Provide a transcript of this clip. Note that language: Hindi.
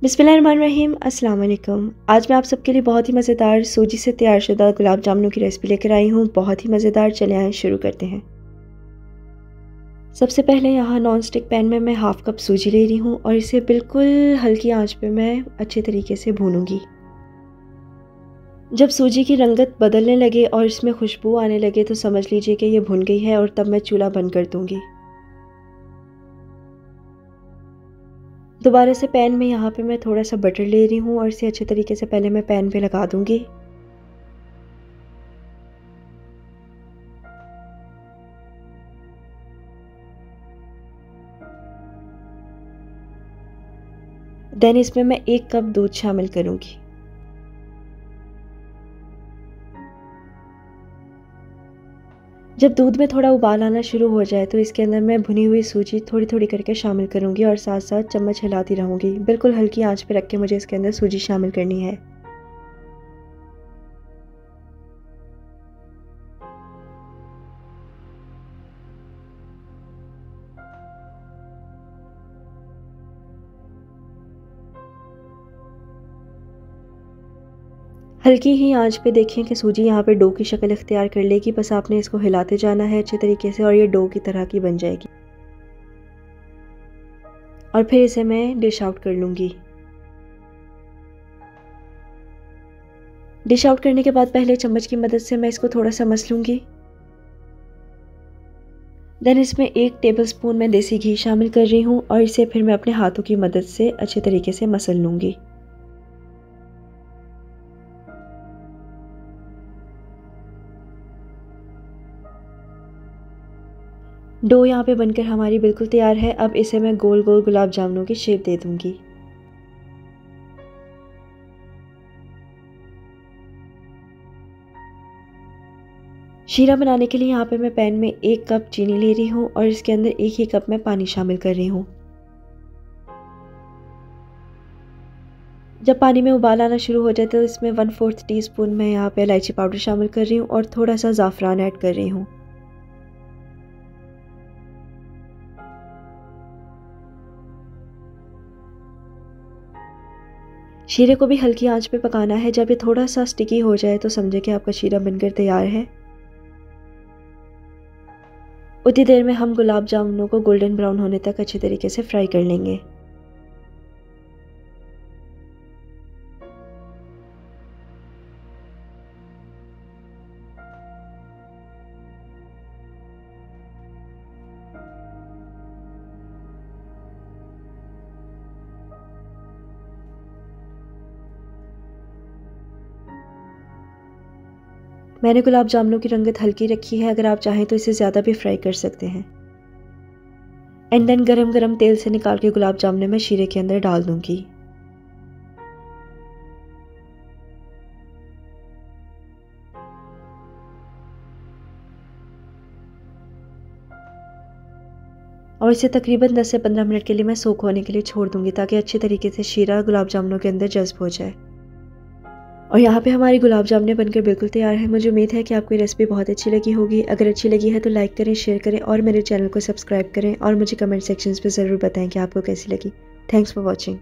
बिस्मिल्लाहिर्रहमानिर्रहीम, अस्सलाम वालेकुम। आज मैं आप सबके लिए बहुत ही मज़ेदार सूजी से तैयार शुदा गुलाब जामुनों की रेसिपी लेकर आई हूँ। बहुत ही मज़ेदार। चले आएँ शुरू करते हैं। सबसे पहले यहाँ नॉन स्टिक पैन में मैं हाफ़ कप सूजी ले रही हूँ और इसे बिल्कुल हल्की आंच पे मैं अच्छे तरीके से भूनूंगी। जब सूजी की रंगत बदलने लगे और इसमें खुशबू आने लगे तो समझ लीजिए कि ये भुन गई है और तब मैं चूल्हा बंद कर दूँगी। दोबारा से पैन में यहाँ पे मैं थोड़ा सा बटर ले रही हूँ और इसे अच्छे तरीके से पहले मैं पैन पे लगा दूँगी। देन इसमें मैं 1 कप दूध शामिल करूँगी। जब दूध में थोड़ा उबाल आना शुरू हो जाए तो इसके अंदर मैं भुनी हुई सूजी थोड़ी थोड़ी करके शामिल करूँगी और साथ साथ चम्मच हिलाती रहूँगी। बिल्कुल हल्की आंच पे रख के मुझे इसके अंदर सूजी शामिल करनी है। हल्की ही आंच पे देखें कि सूजी यहाँ पे डो की शक्ल इख्तियार कर लेगी। बस आपने इसको हिलाते जाना है अच्छे तरीके से और ये डो की तरह की बन जाएगी। और फिर इसे मैं डिश आउट कर लूँगी। डिश आउट करने के बाद पहले चम्मच की मदद से मैं इसको थोड़ा सा मस लूँगी। देन इसमें 1 टेबलस्पून मैं देसी घी शामिल कर रही हूँ और इसे फिर मैं अपने हाथों की मदद से अच्छे तरीके से मसल लूँगी। डो यहाँ पे बनकर हमारी बिल्कुल तैयार है। अब इसे मैं गोल गोल गुलाब जामुनों की शेप दे दूँगी। शीरा बनाने के लिए यहाँ पे मैं पैन में 1 कप चीनी ले रही हूँ और इसके अंदर 1 ही कप मैं पानी शामिल कर रही हूँ। जब पानी में उबाल आना शुरू हो जाए तो इसमें 1/4 टीस्पून मैं यहाँ पे इलायची पाउडर शामिल कर रही हूँ और थोड़ा सा ज़ाफ़रान ऐड कर रही हूँ। शीरे को भी हल्की आंच पे पकाना है। जब ये थोड़ा सा स्टिकी हो जाए तो समझे कि आपका शीरा बनकर तैयार है। उतनी देर में हम गुलाब जामुनों को गोल्डन ब्राउन होने तक अच्छे तरीके से फ्राई कर लेंगे। मैंने गुलाब जामुनों की रंगत हल्की रखी है। अगर आप चाहें तो इसे ज़्यादा भी फ्राई कर सकते हैं। एंड देन गरम गरम तेल से निकाल के गुलाब जामुन मैं शीरे के अंदर डाल दूंगी। और इसे तकरीबन 10 से 15 मिनट के लिए मैं सोख होने के लिए छोड़ दूंगी ताकि अच्छे तरीके से शीरा गुलाब जामुनों के अंदर जज्ब हो जाए। और यहाँ पे हमारी गुलाब जामुन बनकर बिल्कुल तैयार है। मुझे उम्मीद है कि आपको ये रेसिपी बहुत अच्छी लगी होगी। अगर अच्छी लगी है तो लाइक करें, शेयर करें और मेरे चैनल को सब्सक्राइब करें और मुझे कमेंट सेक्शंस पे ज़रूर बताएं कि आपको कैसी लगी। Thanks for watching.